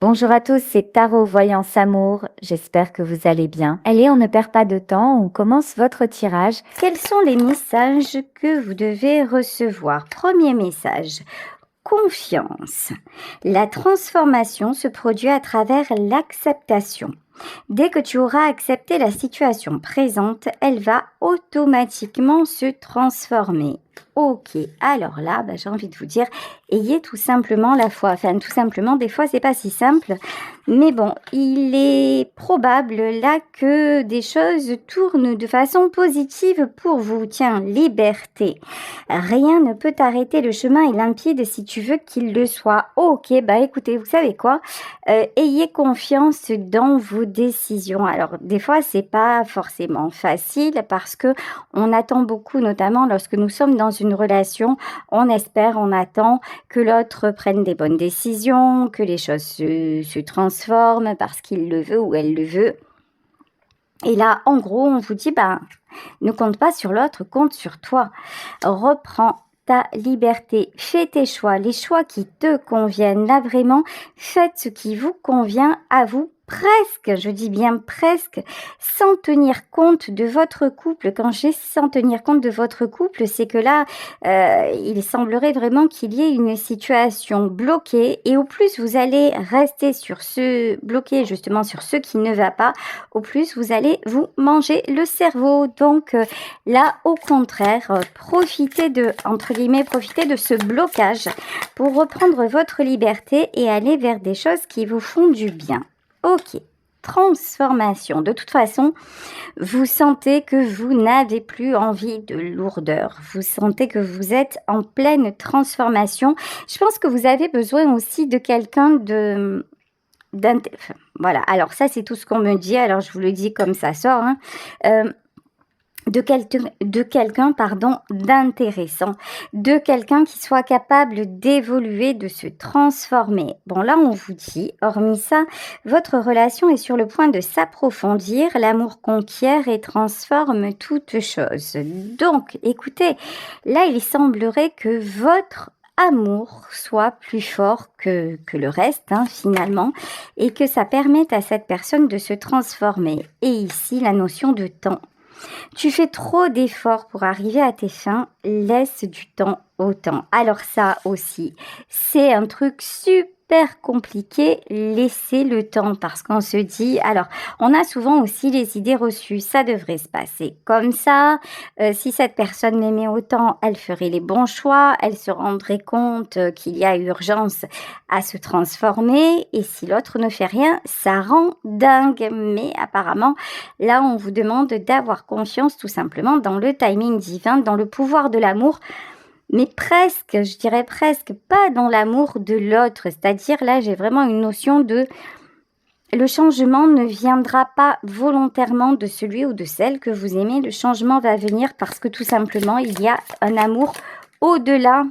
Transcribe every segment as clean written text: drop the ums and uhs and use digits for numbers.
Bonjour à tous, c'est Tarot Voyance Amour, j'espère que vous allez bien. Allez, on ne perd pas de temps, on commence votre tirage. Quels sont les messages que vous devez recevoir? Premier message, confiance. La transformation se produit à travers l'acceptation. Dès que tu auras accepté la situation présente, elle va automatiquement se transformer. Ok, alors là, j'ai envie de vous dire, ayez tout simplement la foi. Enfin, tout simplement, des fois, c'est pas si simple. Mais bon, il est probable là que des choses tournent de façon positive pour vous. Tiens, liberté. Rien ne peut arrêter, le chemin est limpide si tu veux qu'il le soit. Ok, écoutez, vous savez quoi? Ayez confiance dans vos décisions. Alors, des fois, c'est pas forcément facile parce que on attend beaucoup, notamment lorsque nous sommes dans une relation. On espère, on attend que l'autre prenne des bonnes décisions, que les choses se transforment parce qu'il le veut ou elle le veut. Et là, en gros, on vous dit, ne compte pas sur l'autre, compte sur toi. Reprends ta liberté, fais tes choix, les choix qui te conviennent. Là, vraiment, faites ce qui vous convient à vous. Presque, je dis bien presque, sans tenir compte de votre couple. Quand je dis sans tenir compte de votre couple, c'est que là, il semblerait vraiment qu'il y ait une situation bloquée. Et au plus vous allez rester bloqué justement sur ce qui ne va pas, au plus vous allez vous manger le cerveau. Donc là, au contraire, profitez de ce blocage pour reprendre votre liberté et aller vers des choses qui vous font du bien. Ok, transformation. De toute façon, vous sentez que vous n'avez plus envie de lourdeur. Vous sentez que vous êtes en pleine transformation. Je pense que vous avez besoin aussi de quelqu'un voilà, alors ça c'est tout ce qu'on me dit, alors je vous le dis comme ça sort, de quelqu'un d'intéressant, de quelqu'un qui soit capable d'évoluer, de se transformer. Bon, là, on vous dit, hormis ça, votre relation est sur le point de s'approfondir, l'amour conquiert et transforme toute chose. Donc, écoutez, là, il semblerait que votre amour soit plus fort que le reste, finalement, et que ça permette à cette personne de se transformer. Et ici, la notion de temps. Tu fais trop d'efforts pour arriver à tes fins, laisse du temps au temps. Alors ça aussi, c'est un truc super compliqué, laisser le temps parce qu'on se dit, alors on a souvent aussi les idées reçues, ça devrait se passer comme ça, si cette personne m'aimait autant, elle ferait les bons choix, elle se rendrait compte qu'il y a urgence à se transformer et si l'autre ne fait rien, ça rend dingue. Mais apparemment, là on vous demande d'avoir confiance tout simplement dans le timing divin, dans le pouvoir de l'amour, mais presque, je dirais presque, pas dans l'amour de l'autre. C'est-à-dire, là, j'ai vraiment une notion de... Le changement ne viendra pas volontairement de celui ou de celle que vous aimez. Le changement va venir parce que tout simplement, il y a un amour au-delà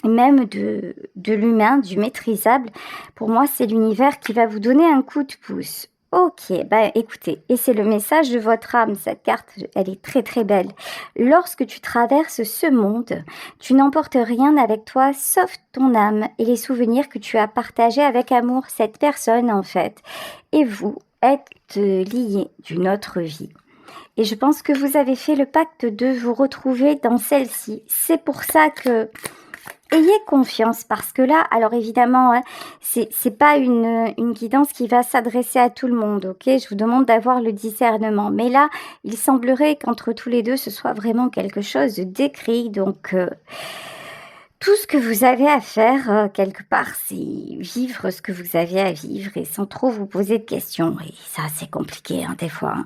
même de l'humain, du maîtrisable. Pour moi, c'est l'univers qui va vous donner un coup de pouce. Ok, écoutez, et c'est le message de votre âme, cette carte, elle est très très belle. Lorsque tu traverses ce monde, tu n'emportes rien avec toi sauf ton âme et les souvenirs que tu as partagés avec amour, cette personne en fait. Et vous êtes liés d'une autre vie. Et je pense que vous avez fait le pacte de vous retrouver dans celle-ci. C'est pour ça que... Ayez confiance parce que là, alors évidemment, c'est pas une guidance qui va s'adresser à tout le monde, ok? Je vous demande d'avoir le discernement. Mais là, il semblerait qu'entre tous les deux, ce soit vraiment quelque chose d'écrit. Donc, tout ce que vous avez à faire, quelque part, c'est vivre ce que vous avez à vivre et sans trop vous poser de questions. Et ça, c'est compliqué, des fois.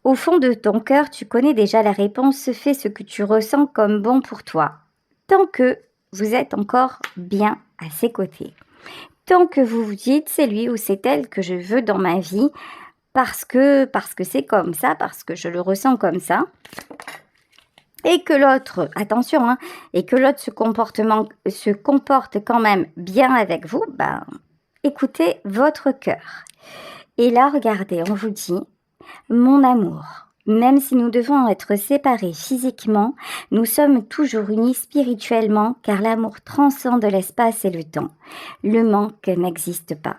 Au fond de ton cœur, tu connais déjà la réponse. Fais ce que tu ressens comme bon pour toi. Tant que vous êtes encore bien à ses côtés. Tant que vous vous dites, c'est lui ou c'est elle que je veux dans ma vie, parce que c'est comme ça, parce que je le ressens comme ça, et que l'autre, attention, et que l'autre se comporte quand même bien avec vous, écoutez votre cœur. Et là, regardez, on vous dit, mon amour. Même si nous devons être séparés physiquement, nous sommes toujours unis spirituellement car l'amour transcende l'espace et le temps. Le manque n'existe pas.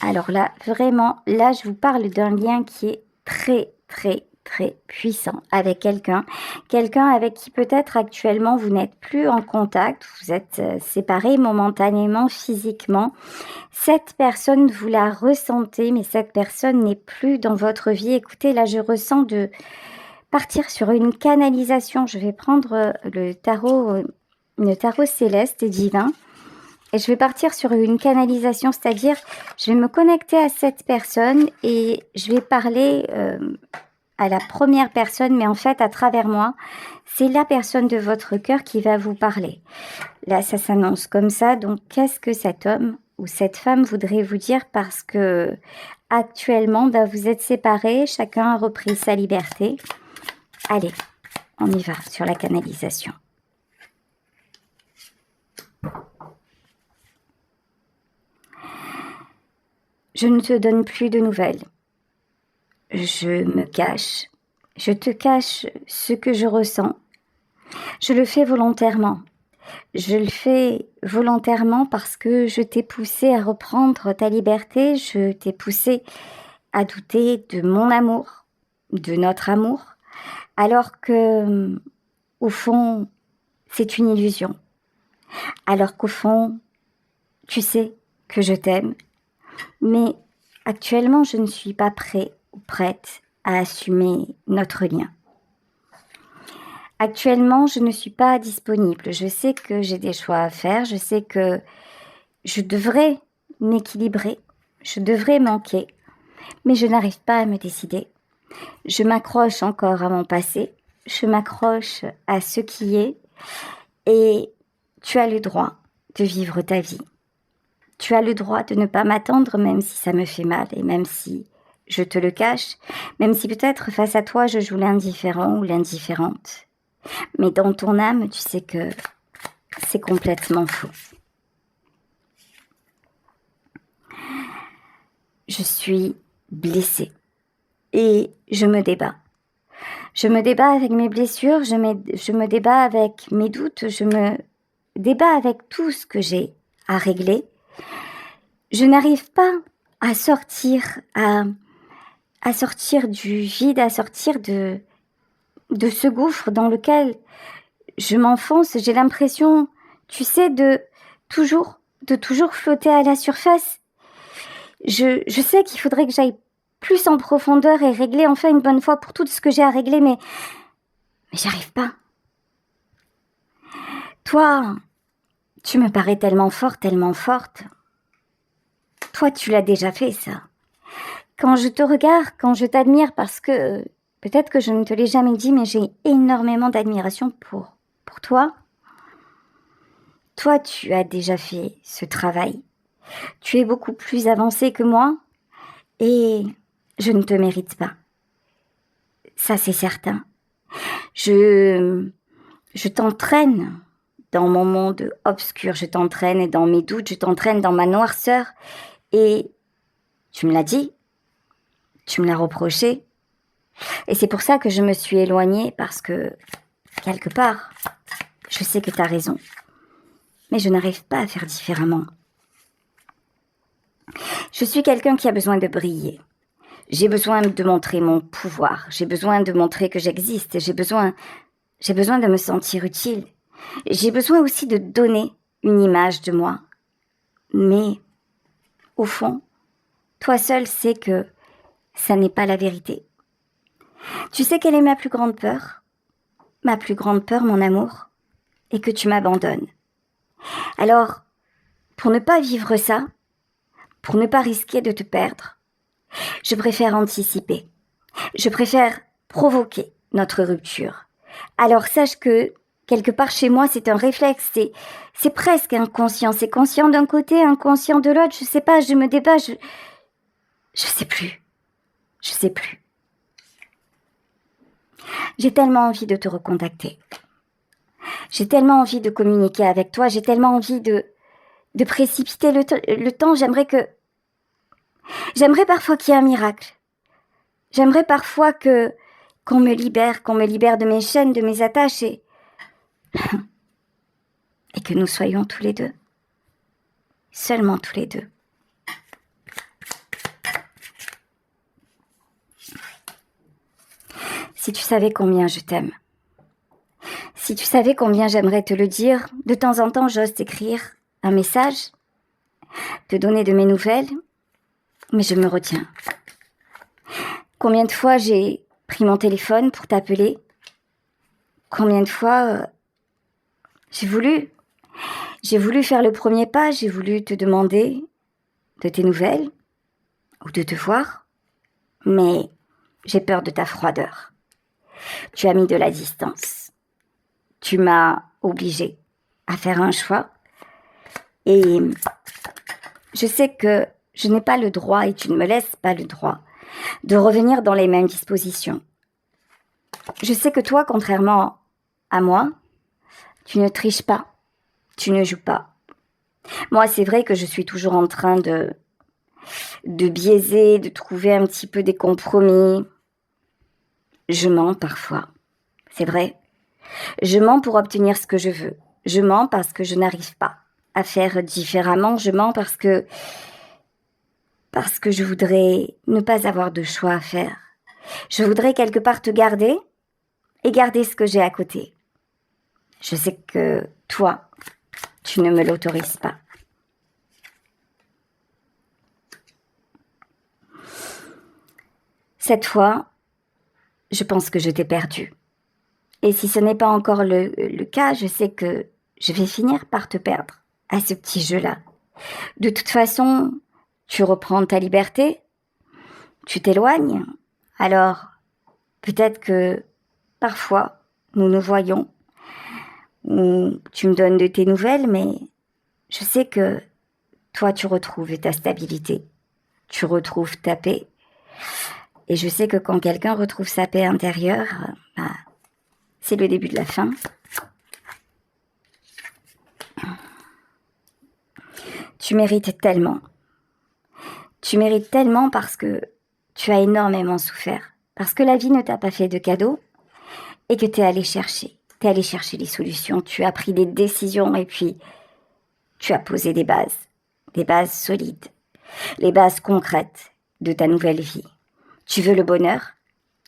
Alors là, vraiment, là, je vous parle d'un lien qui est très, très, très puissant avec quelqu'un. Quelqu'un avec qui peut-être actuellement vous n'êtes plus en contact, vous êtes séparés momentanément, physiquement. Cette personne, vous la ressentez, mais cette personne n'est plus dans votre vie. Écoutez, là, je ressens de partir sur une canalisation. Je vais prendre le tarot céleste et divin. Et je vais partir sur une canalisation, c'est-à-dire je vais me connecter à cette personne et je vais parler à la première personne, mais en fait à travers moi, c'est la personne de votre cœur qui va vous parler. Là, ça s'annonce comme ça, donc qu'est-ce que cet homme ou cette femme voudrait vous dire? Parce que actuellement, vous êtes séparés, chacun a repris sa liberté. Allez, on y va sur la canalisation. Je ne te donne plus de nouvelles. Je me cache. Je te cache ce que je ressens. Je le fais volontairement. Je le fais volontairement parce que je t'ai poussé à reprendre ta liberté. Je t'ai poussé à douter de mon amour, de notre amour, alors que, au fond, c'est une illusion. Alors qu'au fond, tu sais que je t'aime. Mais actuellement, je ne suis pas prêt ou prête à assumer notre lien. Actuellement, je ne suis pas disponible. Je sais que j'ai des choix à faire. Je sais que je devrais m'équilibrer. Je devrais manquer. Mais je n'arrive pas à me décider. Je m'accroche encore à mon passé. Je m'accroche à ce qui est. Et tu as le droit de vivre ta vie. Tu as le droit de ne pas m'attendre, même si ça me fait mal et même si je te le cache, même si peut-être face à toi je joue l'indifférent ou l'indifférente. Mais dans ton âme, tu sais que c'est complètement faux. Je suis blessée et je me débat. Je me débat avec mes blessures, je me débat avec mes doutes, je me débat avec tout ce que j'ai à régler. Je n'arrive pas à sortir, à sortir du vide, à sortir de ce gouffre dans lequel je m'enfonce. J'ai l'impression, tu sais, de toujours flotter à la surface. Je sais qu'il faudrait que j'aille plus en profondeur et régler enfin une bonne fois pour toutes ce que j'ai à régler, mais j'arrive pas. Toi, tu me parais tellement fort, tellement forte. Toi, tu l'as déjà fait, ça. Quand je te regarde, quand je t'admire, parce que peut-être que je ne te l'ai jamais dit, mais j'ai énormément d'admiration pour toi. Toi, tu as déjà fait ce travail. Tu es beaucoup plus avancé que moi et je ne te mérite pas. Ça, c'est certain. Je t'entraîne dans mon monde obscur, je t'entraîne dans mes doutes, je t'entraîne dans ma noirceur et tu me l'as dit, tu me l'as reproché et c'est pour ça que je me suis éloignée parce que, quelque part, je sais que tu as raison, mais je n'arrive pas à faire différemment. Je suis quelqu'un qui a besoin de briller. J'ai besoin de montrer mon pouvoir. J'ai besoin de montrer que j'existe. J'ai besoin de me sentir utile. J'ai besoin aussi de donner une image de moi. Mais, au fond, toi seul sais que ça n'est pas la vérité. Tu sais quelle est ma plus grande peur? Ma plus grande peur, mon amour, est que tu m'abandonnes. Alors, pour ne pas vivre ça, pour ne pas risquer de te perdre, je préfère anticiper. Je préfère provoquer notre rupture. Alors sache que, quelque part chez moi, c'est un réflexe, c'est presque inconscient. C'est conscient d'un côté, inconscient de l'autre. Je sais pas, je me débat, je sais plus. Je sais plus. J'ai tellement envie de te recontacter. J'ai tellement envie de communiquer avec toi. J'ai tellement envie de précipiter le temps. J'aimerais parfois qu'il y ait un miracle. J'aimerais parfois qu'on me libère de mes chaînes, de mes attaches et que nous soyons tous les deux. Seulement tous les deux. si tu savais combien je t'aime. Si tu savais combien j'aimerais te le dire, de temps en temps j'ose t'écrire un message, te donner de mes nouvelles, mais je me retiens. Combien de fois j'ai pris mon téléphone pour t'appeler? Combien de fois j'ai voulu faire le premier pas, j'ai voulu te demander de tes nouvelles ou de te voir, mais j'ai peur de ta froideur. Tu as mis de la distance. Tu m'as obligée à faire un choix et je sais que je n'ai pas le droit et tu ne me laisses pas le droit de revenir dans les mêmes dispositions. Je sais que toi, contrairement à moi, tu ne triches pas, tu ne joues pas. Moi, c'est vrai que je suis toujours en train de biaiser, de trouver un petit peu des compromis. Je mens parfois, c'est vrai. Je mens pour obtenir ce que je veux. Je mens parce que je n'arrive pas à faire différemment. Je mens parce que je voudrais ne pas avoir de choix à faire. Je voudrais quelque part te garder et garder ce que j'ai à côté. Je sais que toi, tu ne me l'autorises pas. Cette fois, je pense que je t'ai perdu. Et si ce n'est pas encore le cas, je sais que je vais finir par te perdre à ce petit jeu-là. De toute façon, tu reprends ta liberté, tu t'éloignes. Alors, peut-être que parfois, nous nous voyons, ou tu me donnes de tes nouvelles, mais je sais que toi, tu retrouves ta stabilité, tu retrouves ta paix. Et je sais que quand quelqu'un retrouve sa paix intérieure, c'est le début de la fin. Tu mérites tellement. Tu mérites tellement parce que tu as énormément souffert. Parce que la vie ne t'a pas fait de cadeaux et que tu es allé chercher. Tu es allé chercher les solutions. Tu as pris des décisions et puis tu as posé des bases solides, les bases concrètes de ta nouvelle vie. Tu veux le bonheur,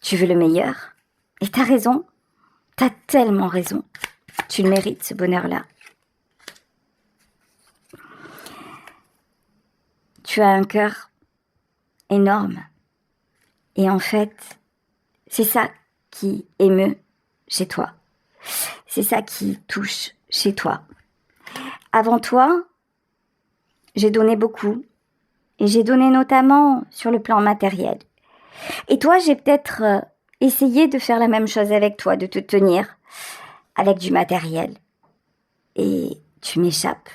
tu veux le meilleur. Et t'as raison, t'as tellement raison. Tu le mérites, ce bonheur-là. Tu as un cœur énorme. Et en fait, c'est ça qui émeut chez toi. C'est ça qui touche chez toi. Avant toi, j'ai donné beaucoup. Et j'ai donné notamment sur le plan matériel. Et toi, j'ai peut-être essayé de faire la même chose avec toi, de te tenir avec du matériel. Et tu m'échappes.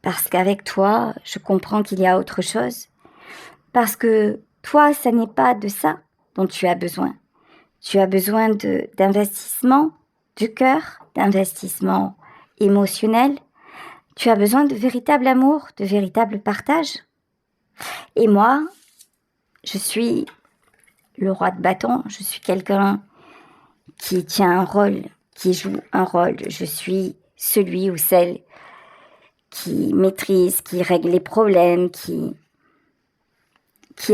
Parce qu'avec toi, je comprends qu'il y a autre chose. Parce que toi, ça n'est pas de ça dont tu as besoin. Tu as besoin d'investissement du cœur, d'investissement émotionnel. Tu as besoin de véritable amour, de véritable partage. Et moi, je suis le roi de bâton. Je suis quelqu'un qui tient un rôle, qui joue un rôle. Je suis celui ou celle qui maîtrise, qui règle les problèmes, qui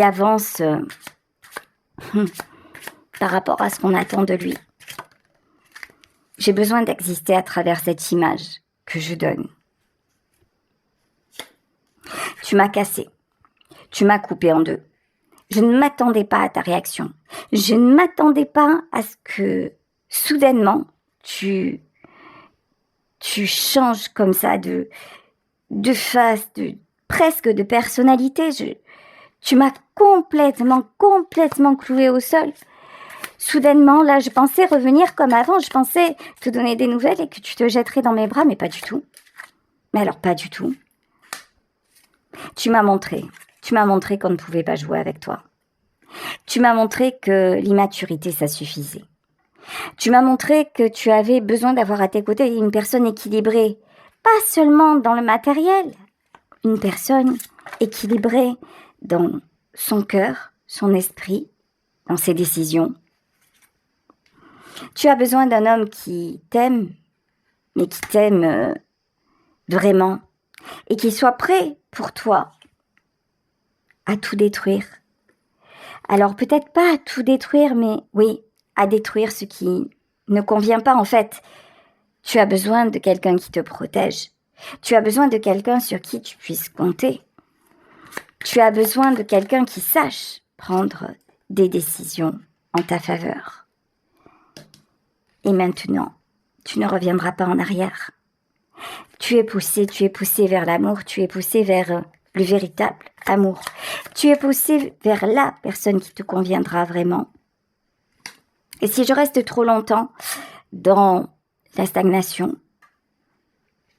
avance par rapport à ce qu'on attend de lui. J'ai besoin d'exister à travers cette image que je donne. Tu m'as cassé. Tu m'as coupé en deux. Je ne m'attendais pas à ta réaction. Je ne m'attendais pas à ce que, soudainement, tu changes comme ça de face, presque de personnalité. Tu m'as complètement cloué au sol. Soudainement, là, je pensais revenir comme avant. Je pensais te donner des nouvelles et que tu te jetterais dans mes bras, mais pas du tout. Mais alors, pas du tout. Tu m'as montré qu'on ne pouvait pas jouer avec toi. Tu m'as montré que l'immaturité, ça suffisait. Tu m'as montré que tu avais besoin d'avoir à tes côtés une personne équilibrée, pas seulement dans le matériel, une personne équilibrée dans son cœur, son esprit, dans ses décisions. Tu as besoin d'un homme qui t'aime, mais qui t'aime vraiment, et qui soit prêt pour toi à tout détruire. Alors peut-être pas à tout détruire, mais oui, à détruire ce qui ne convient pas. En fait, tu as besoin de quelqu'un qui te protège. Tu as besoin de quelqu'un sur qui tu puisses compter. Tu as besoin de quelqu'un qui sache prendre des décisions en ta faveur. Et maintenant, tu ne reviendras pas en arrière. Tu es poussé vers l'amour, tu es poussé vers le véritable amour. Tu es poussé vers la personne qui te conviendra vraiment. Et si je reste trop longtemps dans la stagnation,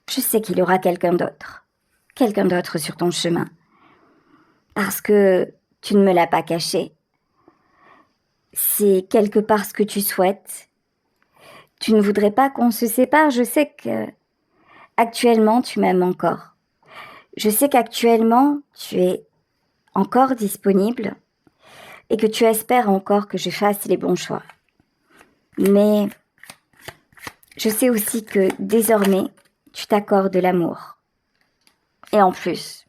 je sais qu'il y aura quelqu'un d'autre sur ton chemin. Parce que tu ne me l'as pas caché. C'est quelque part ce que tu souhaites. Tu ne voudrais pas qu'on se sépare. Je sais que actuellement tu m'aimes encore. Je sais qu'actuellement tu es encore disponible et que tu espères encore que je fasse les bons choix. Mais je sais aussi que désormais tu t'accordes de l'amour. Et en plus,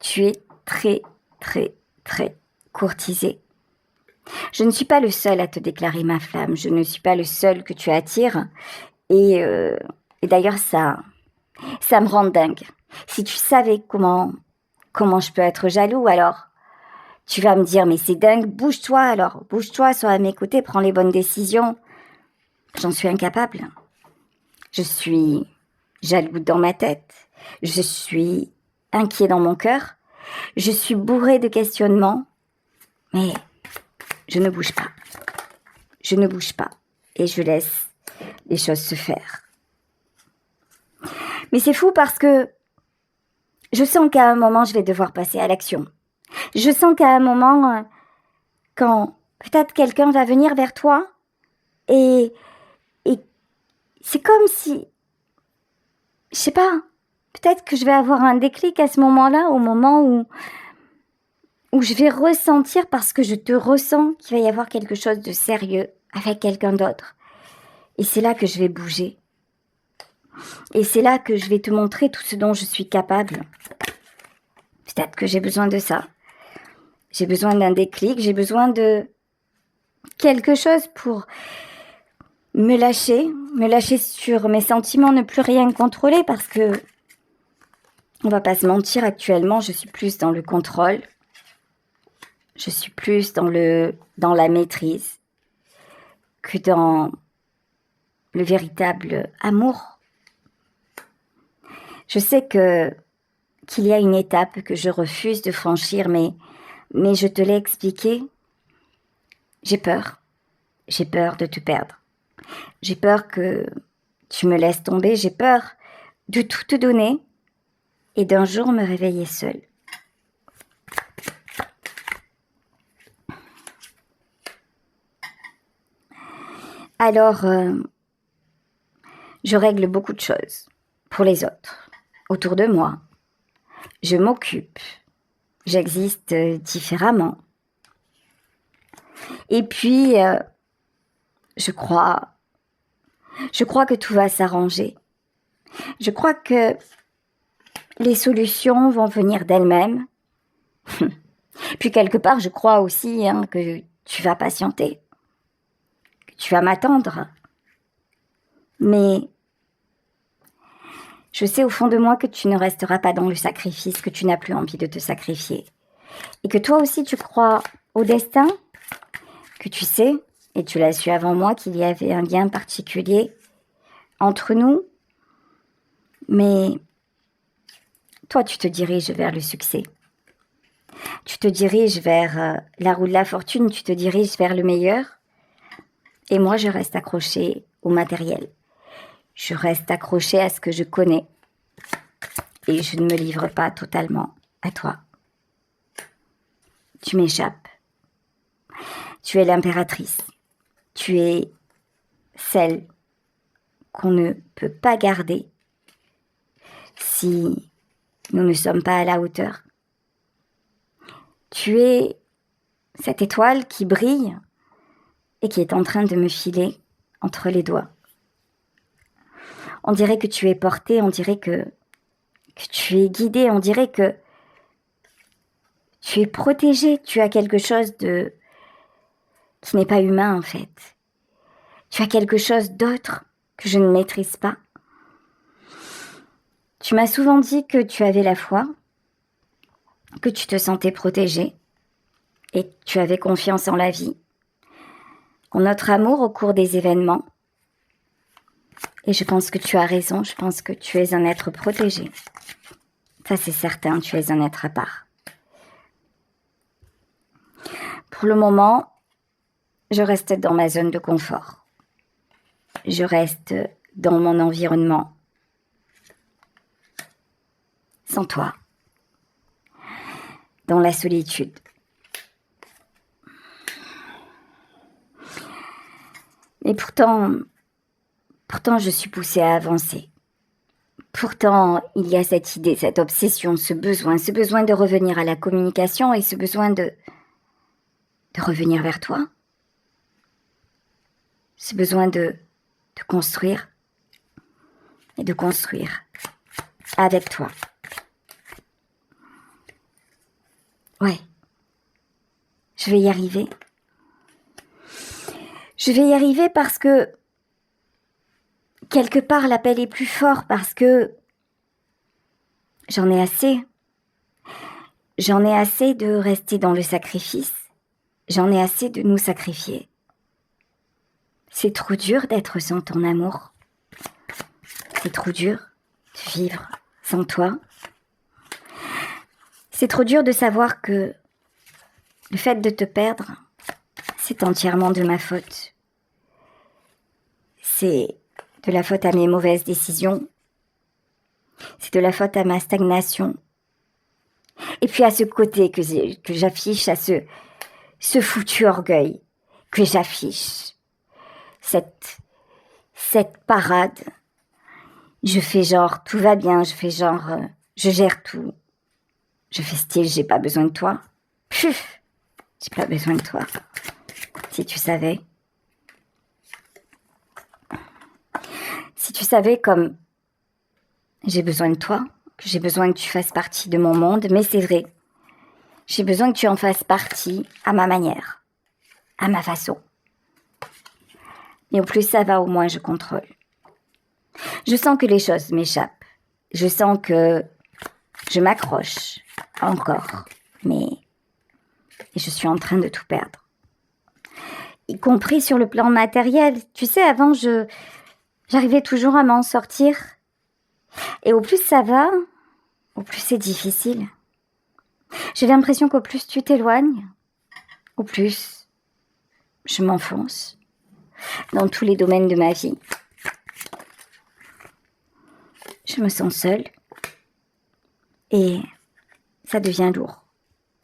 tu es très, très, très courtisé. Je ne suis pas le seul à te déclarer ma flamme. Je ne suis pas le seul que tu attires. Et d'ailleurs, ça me rend dingue. Si tu savais comment je peux être jaloux, alors tu vas me dire, mais c'est dingue, bouge-toi alors. Bouge-toi, sois à mes côtés, prends les bonnes décisions. J'en suis incapable. Je suis jaloux dans ma tête. Je suis inquiet dans mon cœur. Je suis bourré de questionnements. Mais je ne bouge pas. Je ne bouge pas. Et je laisse les choses se faire. Mais c'est fou parce que je sens qu'à un moment, je vais devoir passer à l'action. Je sens qu'à un moment, quand peut-être quelqu'un va venir vers toi et c'est comme si, je sais pas, peut-être que je vais avoir un déclic à ce moment-là, au moment où je vais ressentir, parce que je te ressens, qu'il va y avoir quelque chose de sérieux avec quelqu'un d'autre. Et c'est là que je vais bouger. Et c'est là que je vais te montrer tout ce dont je suis capable. Peut-être que j'ai besoin de ça. J'ai besoin d'un déclic, j'ai besoin de quelque chose pour me lâcher sur mes sentiments, ne plus rien contrôler, parce que, on va pas se mentir, actuellement, je suis plus dans le contrôle. Je suis plus dans la maîtrise que dans le véritable amour. Je sais qu'il y a une étape que je refuse de franchir, mais je te l'ai expliqué. J'ai peur de te perdre. J'ai peur que tu me laisses tomber, j'ai peur de tout te donner et d'un jour me réveiller seule. Alors, je règle beaucoup de choses pour les autres, autour de moi. Je m'occupe, j'existe différemment. Et puis, je crois que tout va s'arranger. Je crois que les solutions vont venir d'elles-mêmes. Puis quelque part, je crois aussi que tu vas patienter, que tu vas m'attendre. Mais je sais au fond de moi que tu ne resteras pas dans le sacrifice, que tu n'as plus envie de te sacrifier. Et que toi aussi tu crois au destin, que tu sais, et tu l'as su avant moi, qu'il y avait un lien particulier entre nous. Mais toi, tu te diriges vers le succès. Tu te diriges vers la roue de la fortune, tu te diriges vers le meilleur. Et moi, je reste accrochée au matériel. Je reste accrochée à ce que je connais. Et je ne me livre pas totalement à toi. Tu m'échappes. Tu es l'impératrice. Tu es celle qu'on ne peut pas garder si nous ne sommes pas à la hauteur. Tu es cette étoile qui brille et qui est en train de me filer entre les doigts. On dirait que tu es porté, on dirait que tu es guidé, on dirait que tu es protégé, tu as quelque chose de qui n'est pas humain en fait. Tu as quelque chose d'autre que je ne maîtrise pas. Tu m'as souvent dit que tu avais la foi, que tu te sentais protégée et que tu avais confiance en la vie, en notre amour au cours des événements. Et je pense que tu as raison, je pense que tu es un être protégé. Ça c'est certain, tu es un être à part. Pour le moment, je reste dans ma zone de confort. Je reste dans mon environnement. Sans toi. Dans la solitude. Et pourtant, je suis poussée à avancer. Pourtant, il y a cette idée, cette obsession, ce besoin de revenir à la communication et ce besoin de revenir vers toi. Ce besoin de construire et de construire avec toi. Ouais, je vais y arriver. Je vais y arriver parce que quelque part l'appel est plus fort, parce que j'en ai assez. J'en ai assez de rester dans le sacrifice. J'en ai assez de nous sacrifier. C'est trop dur d'être sans ton amour. C'est trop dur de vivre sans toi. C'est trop dur de savoir que le fait de te perdre, c'est entièrement de ma faute. C'est de la faute à mes mauvaises décisions. C'est de la faute à ma stagnation. Et puis à ce côté que j'affiche, à ce foutu orgueil que j'affiche. Cette parade. Je fais genre, tout va bien, je fais genre, je gère tout. Je fais style, j'ai pas besoin de toi. Puf, j'ai pas besoin de toi. Si tu savais. Si tu savais comme j'ai besoin de toi, que j'ai besoin que tu fasses partie de mon monde, mais c'est vrai. J'ai besoin que tu en fasses partie à ma manière, à ma façon. Et au plus ça va, au moins je contrôle. Je sens que les choses m'échappent. Je sens que je m'accroche encore, mais je suis en train de tout perdre. Y compris sur le plan matériel. Tu sais, avant, j'arrivais toujours à m'en sortir. Et au plus ça va, au plus c'est difficile. J'ai l'impression qu'au plus tu t'éloignes, au plus je m'enfonce dans tous les domaines de ma vie. Je me sens seule et ça devient lourd.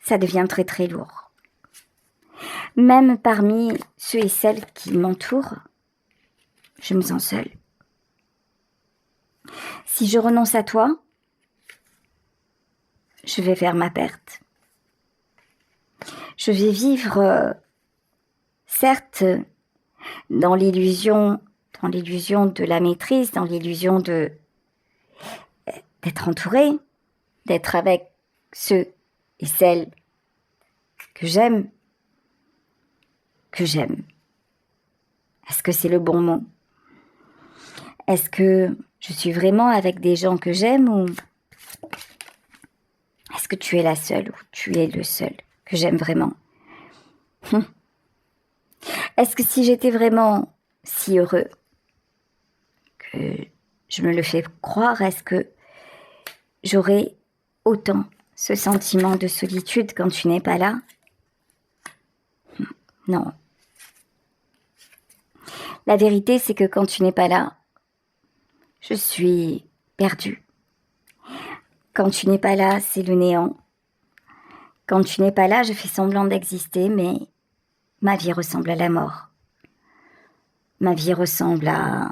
Ça devient très très lourd. Même parmi ceux et celles qui m'entourent, je me sens seule. Si je renonce à toi, je vais vers ma perte. Je vais vivre, certes, dans l'illusion de la maîtrise, dans l'illusion d'être entourée, d'être avec ceux et celles que j'aime. Est-ce que c'est le bon mot? Est-ce que je suis vraiment avec des gens que j'aime ou est-ce que tu es la seule ou tu es le seul que j'aime vraiment? Est-ce que si j'étais vraiment si heureux que je me le fais croire, est-ce que j'aurais autant ce sentiment de solitude quand tu n'es pas là? Non. La vérité, c'est que quand tu n'es pas là, je suis perdue. Quand tu n'es pas là, c'est le néant. Quand tu n'es pas là, je fais semblant d'exister, mais ma vie ressemble à la mort. Ma vie ressemble à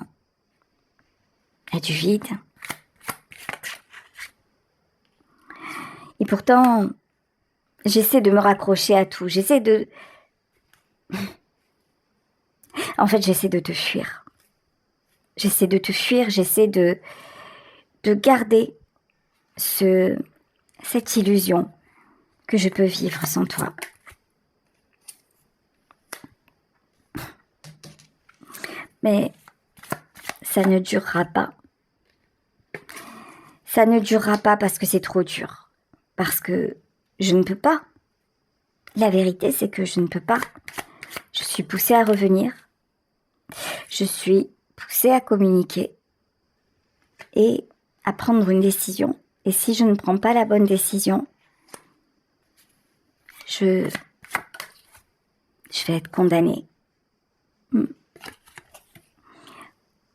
du vide. Et pourtant, j'essaie de me raccrocher à tout. En fait, j'essaie de te fuir. J'essaie de garder cette illusion que je peux vivre sans toi. Mais ça ne durera pas. Ça ne durera pas parce que c'est trop dur. Parce que je ne peux pas. La vérité, c'est que je ne peux pas. Je suis poussée à revenir. Je suis poussée à communiquer et à prendre une décision. Et si je ne prends pas la bonne décision, je vais être condamnée.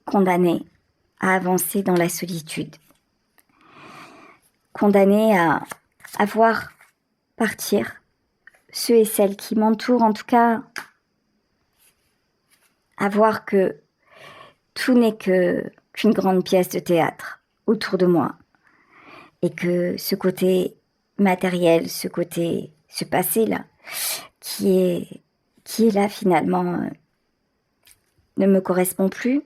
Condamnée à avancer dans la solitude. Condamnée à voir partir ceux et celles qui m'entourent, en tout cas, à voir que tout n'est qu'une grande pièce de théâtre autour de moi. Et que ce côté matériel, ce passé-là, qui est là finalement, ne me correspond plus.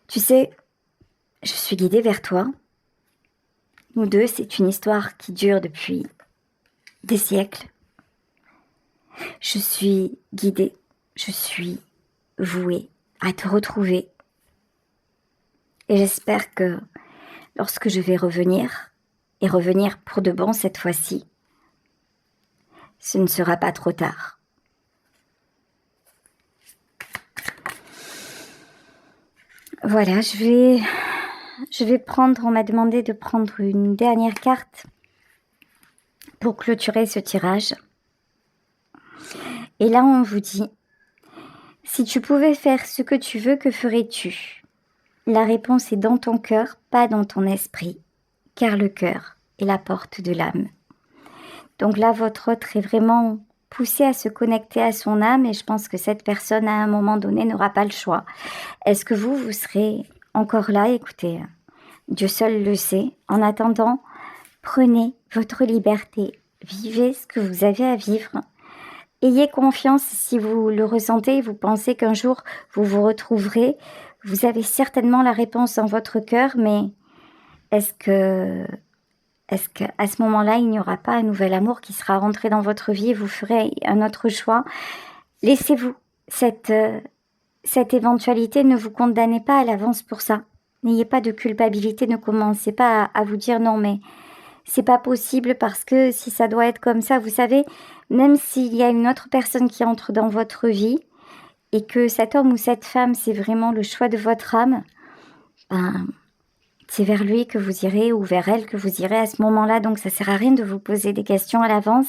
Tu sais, je suis guidée vers toi. Nous deux, c'est une histoire qui dure depuis des siècles. Je suis guidée, je suis vouée à te retrouver. Et j'espère que lorsque je vais revenir, et revenir pour de bon cette fois-ci, ce ne sera pas trop tard. Voilà, je vais prendre, on m'a demandé de prendre une dernière carte pour clôturer ce tirage. Et là, on vous dit, si tu pouvais faire ce que tu veux, que ferais-tu ? La réponse est dans ton cœur, pas dans ton esprit, car le cœur est la porte de l'âme. Donc là, votre autre est vraiment poussé à se connecter à son âme et je pense que cette personne, à un moment donné, n'aura pas le choix. Est-ce que vous serez encore là ? Écoutez, Dieu seul le sait. En attendant, prenez votre liberté, vivez ce que vous avez à vivre. Ayez confiance si vous le ressentez, vous pensez qu'un jour vous vous retrouverez. Vous avez certainement la réponse dans votre cœur, mais est-ce qu'à ce moment-là, il n'y aura pas un nouvel amour qui sera rentré dans votre vie et vous ferez un autre choix ? Laissez-vous cette éventualité, ne vous condamnez pas à l'avance pour ça. N'ayez pas de culpabilité, ne commencez pas à vous dire non, mais c'est pas possible parce que si ça doit être comme ça, vous savez, même s'il y a une autre personne qui entre dans votre vie et que cet homme ou cette femme, c'est vraiment le choix de votre âme, ben, c'est vers lui que vous irez ou vers elle que vous irez à ce moment-là. Donc ça sert à rien de vous poser des questions à l'avance.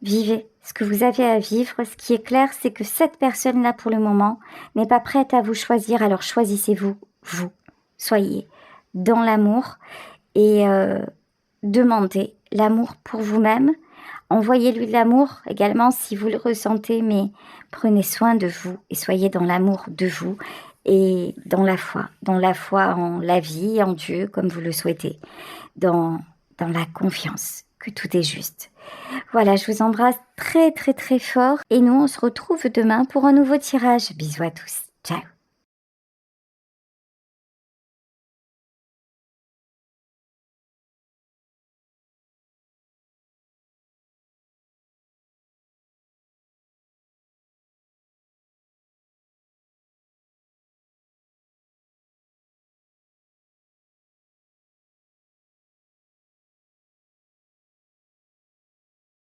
Vivez ce que vous avez à vivre. Ce qui est clair, c'est que cette personne-là, pour le moment, n'est pas prête à vous choisir. Alors choisissez-vous, vous. Soyez dans l'amour et demandez l'amour pour vous-même. Envoyez-lui de l'amour également si vous le ressentez, mais prenez soin de vous et soyez dans l'amour de vous et dans la foi en la vie, en Dieu, comme vous le souhaitez, dans la confiance que tout est juste. Voilà, je vous embrasse très très très fort et nous on se retrouve demain pour un nouveau tirage. Bisous à tous, ciao.